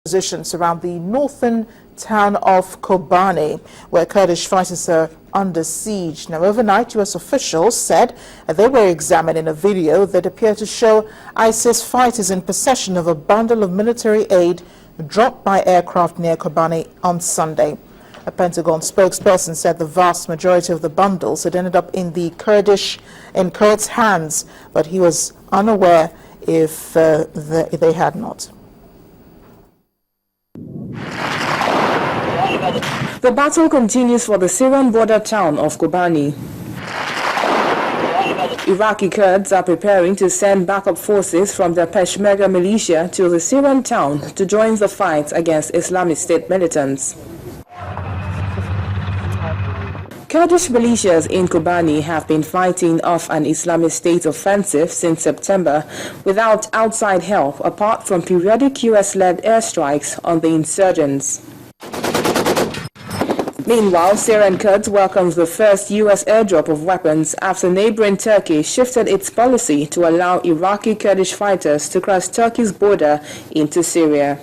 Positions around the northern town of Kobane, where Kurdish fighters are under siege. Now, overnight, U.S. officials said they were examining a video that appeared to show ISIS fighters in possession of a bundle of military aid dropped by aircraft near Kobane on Sunday. A Pentagon spokesperson said the vast majority of the bundles had ended up in Kurds' hands, but he was unaware if they had not. The battle continues for the Syrian border town of Kobane. Iraqi Kurds are preparing to send backup forces from the Peshmerga militia to the Syrian town to join the fight against Islamic State militants. Kurdish militias in Kobane have been fighting off an Islamic State offensive since September without outside help apart from periodic US-led airstrikes on the insurgents. Meanwhile, Syrian Kurds welcomed the first U.S. airdrop of weapons after neighboring Turkey shifted its policy to allow Iraqi Kurdish fighters to cross Turkey's border into Syria.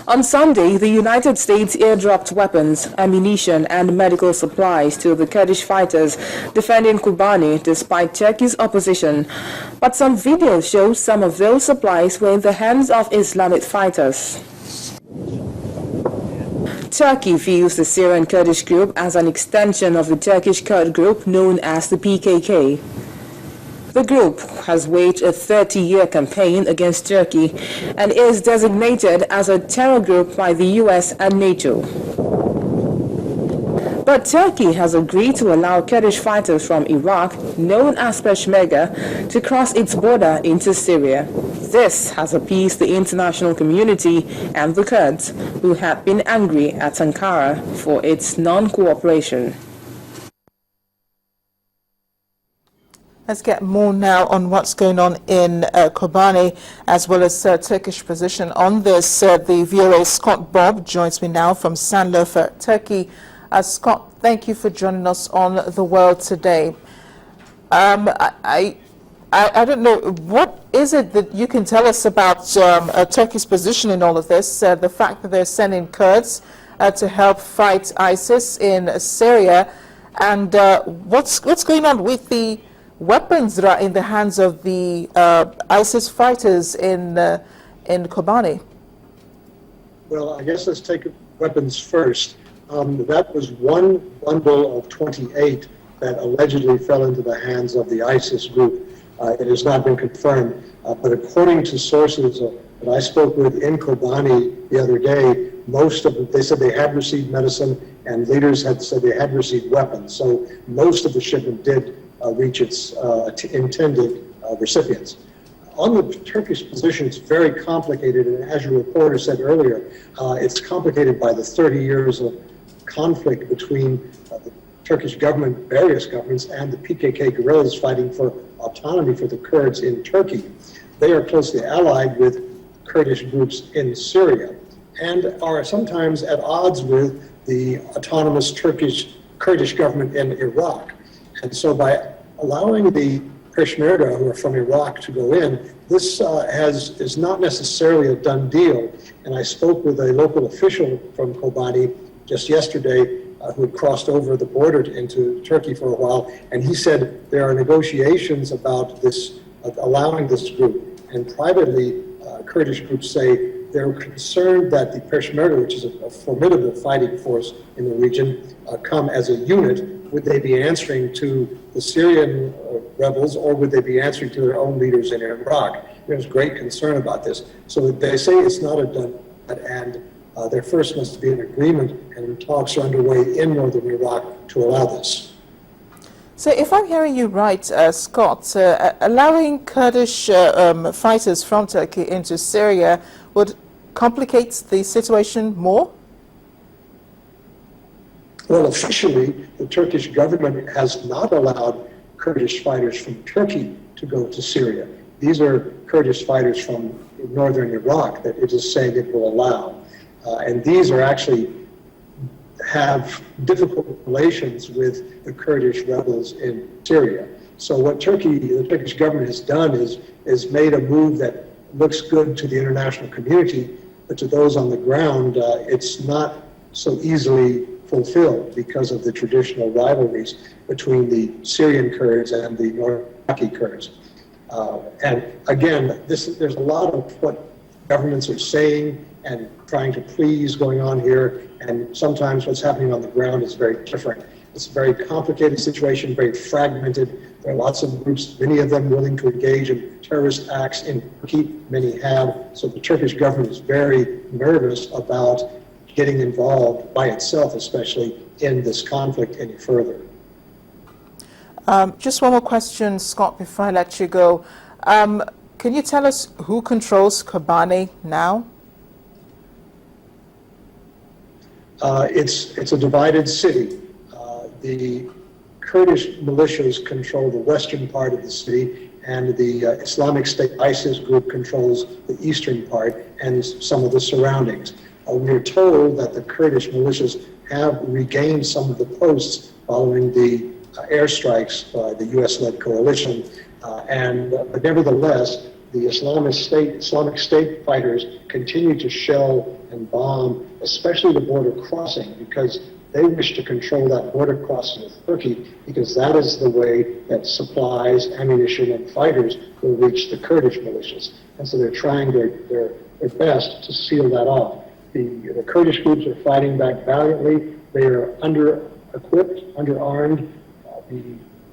On Sunday, the United States airdropped weapons, ammunition and medical supplies to the Kurdish fighters defending Kobane despite Turkey's opposition. But some videos show some of those supplies were in the hands of Islamic fighters. Turkey views the Syrian Kurdish group as an extension of the Turkish Kurd group known as the PKK. The group has waged a 30-year campaign against Turkey and is designated as a terror group by the US and NATO. But Turkey has agreed to allow Kurdish fighters from Iraq, known as Peshmerga, to cross its border into Syria. This has appeased the international community and the Kurds, who had been angry at Ankara for its non-cooperation. Let's get more now on what's going on in Kobane, as well as Turkish position on this. The VOA's Scott Bob joins me now from Sanliurfa, Turkey. Scott, thank you for joining us on The World Today. I don't know, what is it that you can tell us about Turkey's position in all of this? The fact that they're sending Kurds to help fight ISIS in Syria, and what's going on with the weapons that are in the hands of the ISIS fighters in Kobane? Well, I guess let's take weapons first. That was one bundle of 28 that allegedly fell into the hands of the ISIS group. It has not been confirmed, but according to sources that I spoke with in Kobane the other day, most of them, they said they had received medicine, and leaders had said they had received weapons. So most of the shipment did reach its intended recipients. On the Turkish position, it's very complicated, and as your reporter said earlier, it's complicated by the 30 years of conflict between the Turkish government, various governments, and the PKK guerrillas fighting for autonomy for the Kurds in Turkey. They are closely allied with Kurdish groups in Syria and are sometimes at odds with the autonomous Kurdish government in Iraq. And so by allowing the Peshmerga, who are from Iraq, to go in, this is not necessarily a done deal. And I spoke with a local official from Kobane just yesterday who had crossed over the border into Turkey for a while, and he said there are negotiations about this, allowing this group. And privately, Kurdish groups say they're concerned that the Peshmerga, which is a formidable fighting force in the region, come as a unit. Would they be answering to the Syrian rebels, or would they be answering to their own leaders in Iraq? There's great concern about this. So they say it's not a done, and there first must be an agreement, and talks are underway in northern Iraq to allow this. So if I'm hearing you right, Scott, allowing Kurdish fighters from Turkey into Syria would complicate the situation more? Well, officially, the Turkish government has not allowed Kurdish fighters from Turkey to go to Syria. These are Kurdish fighters from northern Iraq that it is saying it will allow. And these are actually have difficult relations with the Kurdish rebels in Syria. So what the Turkish government has done is made a move that looks good to the international community, but to those on the ground, it's not so easily fulfilled because of the traditional rivalries between the Syrian Kurds and the North Iraqi Kurds. And again, there's a lot of what governments are saying and trying to please going on here, and sometimes what's happening on the ground is very different. It's a very complicated situation, very fragmented. There are lots of groups, many of them willing to engage in terrorist acts in Turkey, many have. So the Turkish government is very nervous about getting involved by itself, especially in this conflict any further. Just one more question, Scott, before I let you go. Can you tell us who controls Kobane now? It's a divided city. The Kurdish militias control the western part of the city, and the Islamic State ISIS group controls the eastern part and some of the surroundings. We're told that the Kurdish militias have regained some of the posts following the airstrikes by the U.S.-led coalition, but nevertheless, the Islamic State fighters continue to shell and bomb, especially the border crossing, because they wish to control that border crossing with Turkey, because that is the way that supplies, ammunition, and fighters will reach the Kurdish militias. And so they're trying their best to seal that off. The Kurdish groups are fighting back valiantly. They are under-equipped, under-armed. The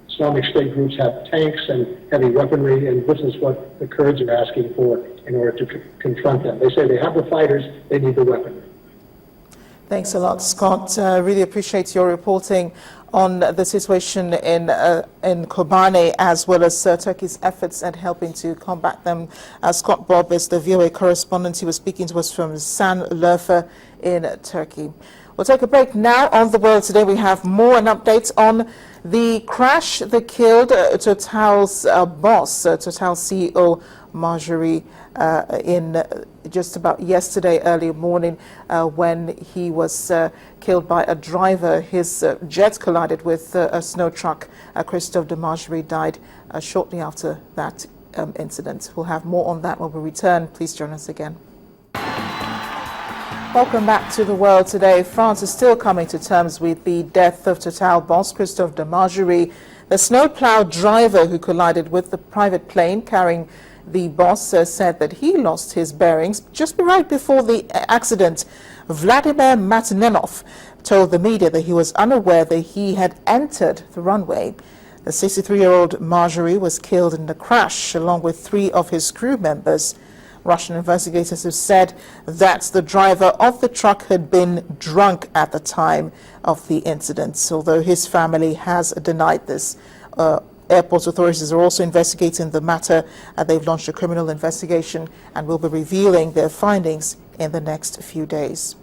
Islamic State groups have tanks and heavy weaponry, and this is what the Kurds are asking for in order to confront them. They say they have the fighters, they need the weaponry. Thanks a lot, Scott. Really appreciate your reporting on the situation in Kobane, as well as Turkey's efforts at helping to combat them. Scott Bob is the VOA correspondent. He was speaking to us from Şanlıurfa in Turkey. We'll take a break now. On The World Today, we have more and updates on the crash that killed Total's boss, Total CEO Marjorie, in just about yesterday early morning when he was killed by a driver. His jet collided with a snow truck. Christophe de Margerie died shortly after that incident. We'll have more on that when we return. Please join us again. Welcome back to The World Today. France is still coming to terms with the death of Total boss Christophe de Margerie, the snowplow driver who collided with the private plane carrying the boss. Said that he lost his bearings just right before the accident. Vladimir Matinenov told the media that he was unaware that he had entered the runway. The 63-year-old Margerie was killed in the crash along with 3 of his crew members. Russian investigators have said that the driver of the truck had been drunk at the time of the incident, although his family has denied this. Airport authorities are also investigating the matter. They've launched a criminal investigation and will be revealing their findings in the next few days.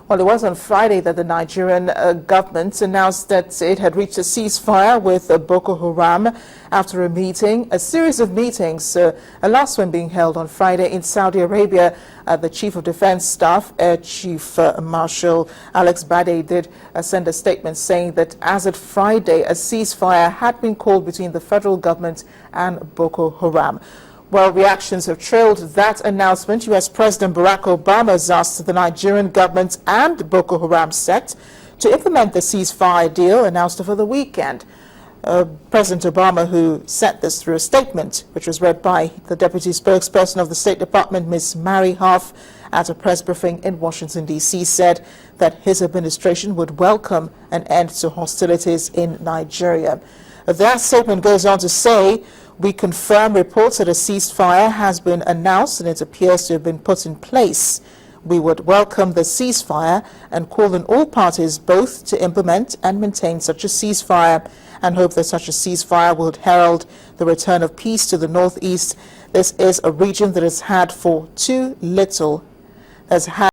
Well, it was on Friday that the Nigerian government announced that it had reached a ceasefire with Boko Haram after a series of meetings, a last one being held on Friday in Saudi Arabia. The Chief of Defense Staff, Air Chief Marshal Alex Bade, did send a statement saying that as of Friday, a ceasefire had been called between the federal government and Boko Haram. Well, reactions have trailed that announcement. U.S. President Barack Obama has asked the Nigerian government and Boko Haram sect to implement the ceasefire deal announced over the weekend. President Obama, who said this through a statement, which was read by the deputy spokesperson of the State Department, Ms. Mary Harf, at a press briefing in Washington, D.C., said that his administration would welcome an end to hostilities in Nigeria. That statement goes on to say, "We confirm reports that a ceasefire has been announced and it appears to have been put in place. We would welcome the ceasefire and call on all parties both to implement and maintain such a ceasefire and hope that such a ceasefire will herald the return of peace to the northeast. This is a region that has had for too little, has had